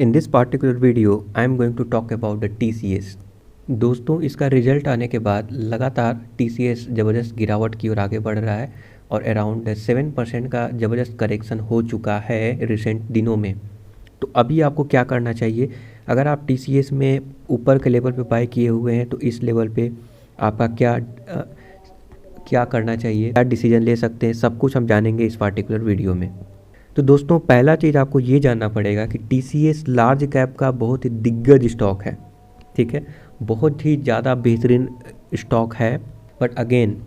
In this particular video, I am going to talk about the TCS। दोस्तों, इसका result आने के बाद लगातार TCS ज़बरदस्त गिरावट की ओर आगे बढ़ रहा है और अराउंड 7% का ज़बरदस्त करेक्शन हो चुका है रिसेंट दिनों में। तो अभी आपको क्या करना चाहिए? अगर आप TCS में ऊपर के लेवल पे बाय किए हुए हैं तो इस लेवल पे आपका क्या करना चाहिए, क्या डिसीजन ले सकते हैं, सब कुछ हम जानेंगे इस पार्टिकुलर वीडियो में। तो दोस्तों, पहला चीज़ आपको ये जानना पड़ेगा कि TCS लार्ज कैप का बहुत ही दिग्गज स्टॉक है। ठीक है, बहुत ही ज़्यादा बेहतरीन स्टॉक है। बट अगेन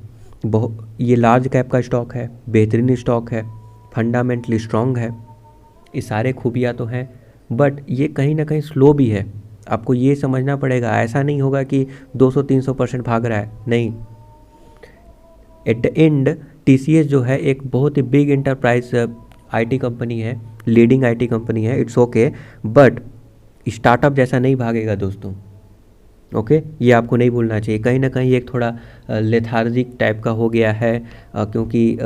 ये लार्ज कैप का स्टॉक है, बेहतरीन स्टॉक है, फंडामेंटली स्ट्रॉन्ग है, ये सारे खूबियाँ तो हैं। बट ये कहीं ना कहीं स्लो भी है। आपको ये समझना पड़ेगा, ऐसा नहीं होगा कि 200-300% भाग रहा है, नहीं। एट द एंड TCS जो है एक बहुत ही बिग इंटरप्राइज IT कंपनी है, लीडिंग IT कंपनी है, इट्स ओके। बट स्टार्टअप जैसा नहीं भागेगा दोस्तों। ओके, ये आपको नहीं भूलना चाहिए। कहीं ना कहीं एक थोड़ा लेथार्जिक टाइप का हो गया है, क्योंकि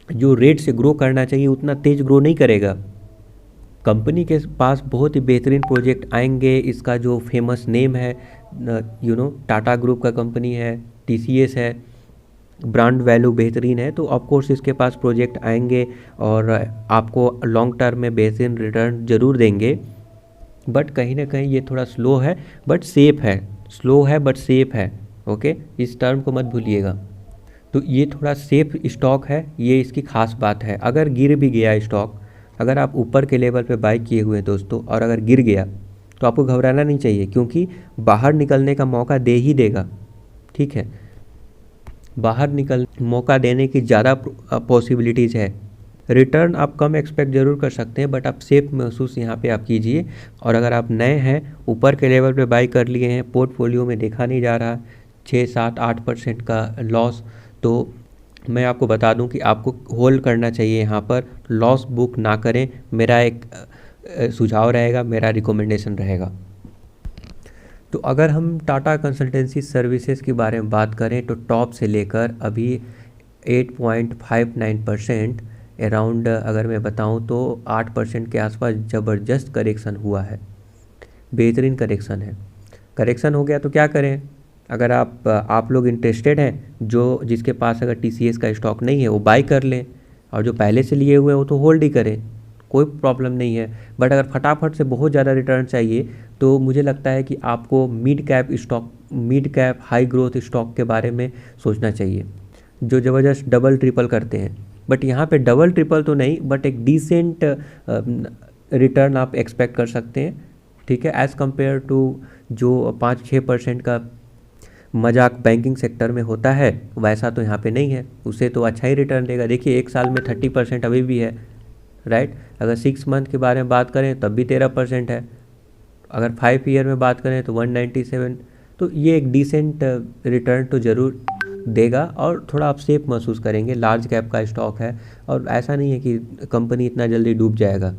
जो रेट से ग्रो करना चाहिए उतना तेज़ ग्रो नहीं करेगा। कंपनी के पास बहुत ही बेहतरीन प्रोजेक्ट आएंगे। इसका जो फेमस नेम है टाटा ग्रुप का कंपनी है, TCS है, ब्रांड वैल्यू बेहतरीन है, तो ऑफकोर्स इसके पास प्रोजेक्ट आएंगे और आपको लॉन्ग टर्म में बेहतरीन रिटर्न ज़रूर देंगे। बट कहीं ना कहीं ये थोड़ा स्लो है बट सेफ़ है, स्लो है बट सेफ़ है। ओके, इस टर्म को मत भूलिएगा। तो ये थोड़ा सेफ स्टॉक है, ये इसकी खास बात है। अगर गिर भी गया स्टॉक, अगर आप ऊपर के लेवल पे बाय किए हुए हैं दोस्तों और अगर गिर गया तो आपको घबराना नहीं चाहिए, क्योंकि बाहर निकलने का मौका दे ही देगा। ठीक है, बाहर निकल मौका देने की ज़्यादा पॉसिबिलिटीज़ है। रिटर्न आप कम एक्सपेक्ट ज़रूर कर सकते हैं, बट आप सेफ महसूस यहाँ पे आप कीजिए। और अगर आप नए हैं, ऊपर के लेवल पे बाई कर लिए हैं, पोर्टफोलियो में देखा नहीं जा रहा 6-7-8% का लॉस, तो मैं आपको बता दूं कि आपको होल्ड करना चाहिए यहाँ पर, लॉस बुक ना करें। मेरा एक सुझाव रहेगा, मेरा रिकमेंडेशन रहेगा। तो अगर हम टाटा कंसल्टेंसी सर्विसेज के बारे में बात करें तो टॉप से लेकर अभी 8.59% अराउंड, अगर मैं बताऊं तो 8% के आसपास ज़बरदस्त करेक्शन हुआ है, बेहतरीन करेक्शन है। करेक्शन हो गया तो क्या करें? अगर आप लोग इंटरेस्टेड हैं, जिसके पास अगर TCS का स्टॉक नहीं है वो बाई कर लें, और जो पहले से लिए हुए हैं वो तो होल्ड ही करें, कोई प्रॉब्लम नहीं है। बट अगर फटाफट से बहुत ज़्यादा रिटर्न चाहिए तो मुझे लगता है कि आपको mid cap high growth stock के बारे में सोचना चाहिए, जो ज़बरदस्त डबल ट्रिपल करते हैं। बट यहाँ पे डबल ट्रिपल तो नहीं, बट एक डिसेंट रिटर्न आप एक्सपेक्ट कर सकते हैं। ठीक है, एज़ कम्पेयर टू जो 5-6% का मजाक बैंकिंग सेक्टर में होता है, वैसा तो यहाँ पे नहीं है। उसे तो अच्छा ही रिटर्न देगा। देखिए, एक साल में 30% अभी भी है, राइट। अगर 6 मंथ के बारे में बात करें तब भी 13% है। अगर 5 ईयर में बात करें तो 197। तो ये एक डिसेंट रिटर्न तो ज़रूर देगा और थोड़ा आप सेफ महसूस करेंगे। लार्ज कैप का स्टॉक है और ऐसा नहीं है कि कंपनी इतना जल्दी डूब जाएगा,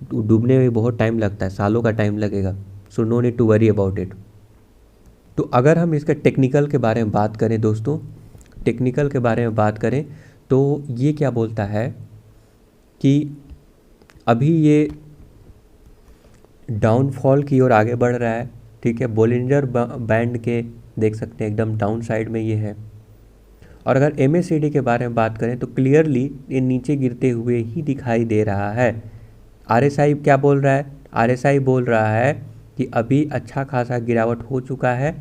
डूबने में बहुत टाइम लगता है, सालों का टाइम लगेगा। So no need to worry about it. तो अगर हम इसके टेक्निकल के बारे में बात करें दोस्तों, टेक्निकल के बारे में बात करें तो ये क्या बोलता है कि अभी ये डाउनफॉल की ओर आगे बढ़ रहा है। ठीक है, बोलिंजर बैंड के देख सकते हैं एकदम डाउन साइड में ये है। और अगर MACD के बारे में बात करें तो क्लियरली ये नीचे गिरते हुए ही दिखाई दे रहा है। RSI क्या बोल रहा है? RSI बोल रहा है कि अभी अच्छा खासा गिरावट हो चुका है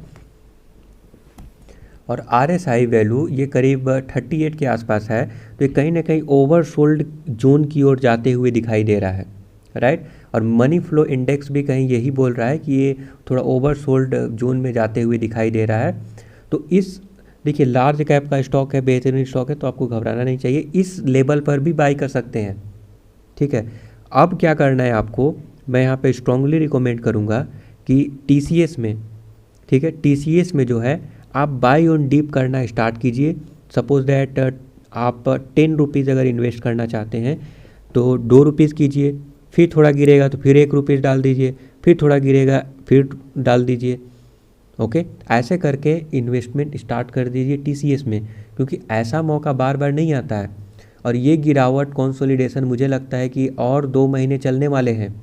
और RSI वैल्यू ये करीब 38 के आसपास है, तो ये कहीं ना कहीं ओवरसोल्ड जोन की ओर जाते हुए दिखाई दे रहा है, राइट। और मनी फ्लो इंडेक्स भी कहीं यही बोल रहा है कि ये थोड़ा ओवरसोल्ड जोन में जाते हुए दिखाई दे रहा है। तो देखिए, लार्ज कैप का स्टॉक है, बेहतरीन स्टॉक है, तो आपको घबराना नहीं चाहिए। इस लेवल पर भी बाई कर सकते हैं। ठीक है, अब क्या करना है आपको, मैं यहाँ पे स्ट्रांगली रिकमेंड करूँगा कि TCS में, ठीक है, TCS में जो है आप बाई ऑन डीप करना स्टार्ट कीजिए। सपोज दैट आप 10 रुपीज़ अगर इन्वेस्ट करना चाहते हैं तो 2 रुपीज़ कीजिए, फिर थोड़ा गिरेगा तो फिर 1 रुपीज़ डाल दीजिए, फिर थोड़ा गिरेगा फिर डाल दीजिए। ओके, ऐसे करके इन्वेस्टमेंट स्टार्ट कर दीजिए TCS में, क्योंकि ऐसा मौका बार बार नहीं आता है। और ये गिरावट कंसोलिडेशन मुझे लगता है कि और 2 महीने चलने वाले हैं।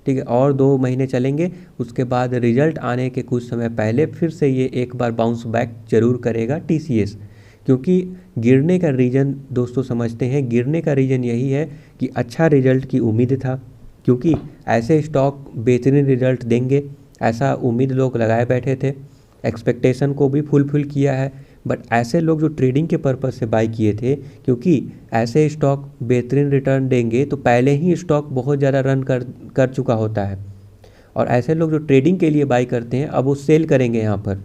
ठीक है, और 2 महीने चलेंगे, उसके बाद रिजल्ट आने के कुछ समय पहले फिर से ये एक बार बाउंस बैक जरूर करेगा TCS। क्योंकि गिरने का रीज़न दोस्तों समझते हैं, गिरने का रीज़न यही है कि अच्छा रिजल्ट की उम्मीद था, क्योंकि ऐसे स्टॉक बेहतरीन रिजल्ट देंगे ऐसा उम्मीद लोग लगाए बैठे थे, एक्सपेक्टेशन को भी फुलफिल किया है। बट ऐसे लोग जो ट्रेडिंग के पर्पज़ से बाई किए थे, क्योंकि ऐसे स्टॉक बेहतरीन रिटर्न देंगे तो पहले ही स्टॉक बहुत ज़्यादा रन कर चुका होता है, और ऐसे लोग जो ट्रेडिंग के लिए बाई करते हैं अब वो सेल करेंगे यहाँ पर।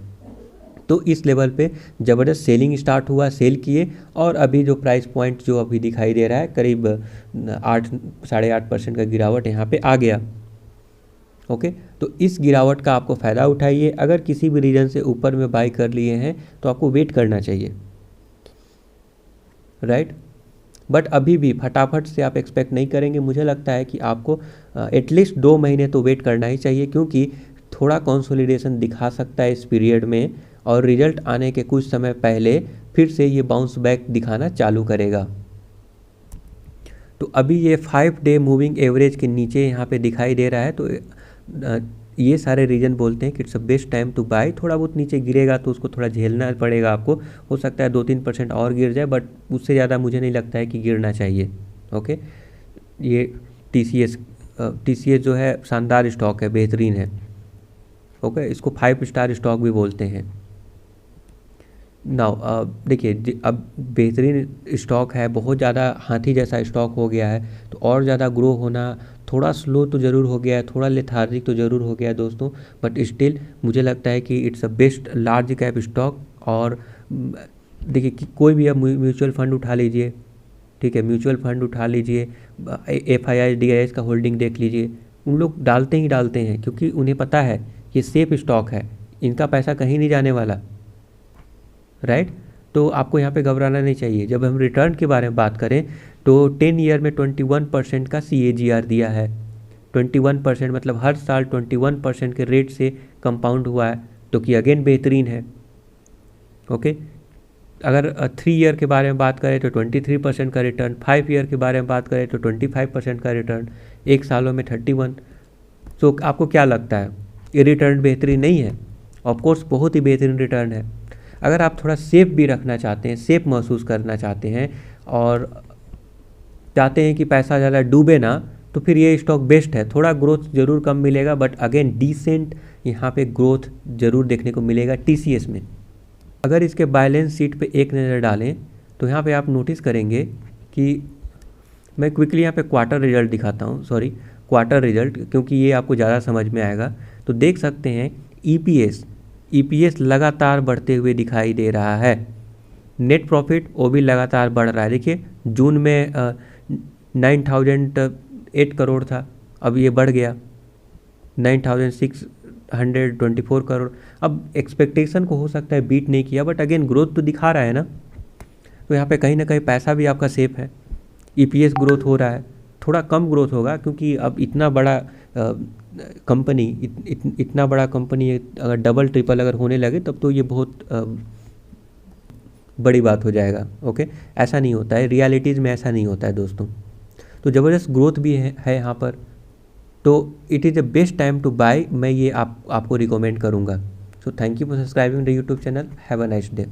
तो इस लेवल पे ज़बरदस्त सेलिंग स्टार्ट हुआ, सेल किए, और अभी जो प्राइस पॉइंट जो अभी दिखाई दे रहा है करीब 8-8.5% का गिरावट यहाँ पे आ गया। ओके, तो इस गिरावट का आपको फ़ायदा उठाइए। अगर किसी भी रीजन से ऊपर में बाई कर लिए हैं तो आपको वेट करना चाहिए, राइट। बट अभी भी फटाफट से आप एक्सपेक्ट नहीं करेंगे, मुझे लगता है कि आपको एटलीस्ट 2 महीने तो वेट करना ही चाहिए, क्योंकि थोड़ा कंसोलिडेशन दिखा सकता है इस पीरियड में, और रिजल्ट आने के कुछ समय पहले फिर से ये बाउंस बैक दिखाना चालू करेगा। तो अभी ये 5 डे मूविंग एवरेज के नीचे यहाँ पे दिखाई दे रहा है, तो ये सारे रीजन बोलते हैं कि it's a best time to buy. थोड़ा बहुत नीचे गिरेगा तो उसको थोड़ा झेलना पड़ेगा आपको, हो सकता है 2-3% और गिर जाए, बट उससे ज़्यादा मुझे नहीं लगता है कि गिरना चाहिए। ओके, ये TCS जो है शानदार स्टॉक है, बेहतरीन है। ओके, इसको 5 स्टार स्टॉक भी बोलते हैं। नाउ देखिए, अब बेहतरीन स्टॉक है, बहुत ज़्यादा हाथी जैसा स्टॉक हो गया है, तो और ज़्यादा ग्रो होना थोड़ा स्लो तो ज़रूर हो गया है, थोड़ा लेथार्जिक तो ज़रूर हो गया है दोस्तों, बट स्टिल मुझे लगता है कि it's a best large cap stock. और देखिए कि कोई भी आप म्यूचुअल फंड उठा लीजिए, ठीक है, म्यूचुअल फंड उठा लीजिए, FII DIS का होल्डिंग देख लीजिए, उन लोग डालते ही डालते हैं, क्योंकि उन्हें पता है ये सेफ स्टॉक है, इनका पैसा कहीं नहीं जाने वाला, राइट। तो आपको यहाँ पे घबराना नहीं चाहिए। जब हम रिटर्न के बारे में बात करें तो 10 ईयर में 21% का CAGR दिया है। 21% मतलब हर साल 21% के रेट से कंपाउंड हुआ है, तो कि अगेन बेहतरीन है। ओके, अगर 3 ईयर के बारे में बात करें तो 23% का रिटर्न, 5 ईयर के बारे में बात करें तो 25% का रिटर्न, 1 सालों में 31। तो आपको क्या लगता है, ये रिटर्न बेहतरीन नहीं है? ऑफकोर्स बहुत ही बेहतरीन रिटर्न है। अगर आप थोड़ा सेफ भी रखना चाहते हैं, सेफ महसूस करना चाहते हैं, और चाहते हैं कि पैसा ज़्यादा डूबे ना, तो फिर ये स्टॉक बेस्ट है। थोड़ा ग्रोथ ज़रूर कम मिलेगा, बट अगेन डिसेंट यहाँ पे ग्रोथ ज़रूर देखने को मिलेगा TCS में। अगर इसके बैलेंस शीट पे एक नज़र डालें तो यहाँ पे आप नोटिस करेंगे कि मैं क्विकली यहाँ पे क्वार्टर रिजल्ट दिखाता हूँ, क्वार्टर रिजल्ट, क्योंकि ये आपको ज़्यादा समझ में आएगा। तो देख सकते हैं EPS लगातार बढ़ते हुए दिखाई दे रहा है। नेट प्रॉफिट वो भी लगातार बढ़ रहा है। देखिए जून में 9,008 करोड़ था, अब ये बढ़ गया 9,624 करोड़। अब एक्सपेक्टेशन को हो सकता है बीट नहीं किया, बट अगेन ग्रोथ तो दिखा रहा है ना, तो यहाँ पे कहीं ना कहीं पैसा भी आपका सेफ है। EPS ग्रोथ हो रहा है, थोड़ा कम ग्रोथ होगा क्योंकि अब इतना बड़ा कंपनी इतना बड़ा कंपनी अगर डबल ट्रिपल अगर होने लगे तब तो ये बहुत बड़ी बात हो जाएगा। ओके, ऐसा नहीं होता है, रियलिटीज़ में ऐसा नहीं होता है दोस्तों। तो ज़बरदस्त ग्रोथ भी है यहाँ पर, तो it is the best time to buy. मैं ये आपको रिकमेंड करूँगा। So thank you for subscribing the YouTube channel. Have a nice day.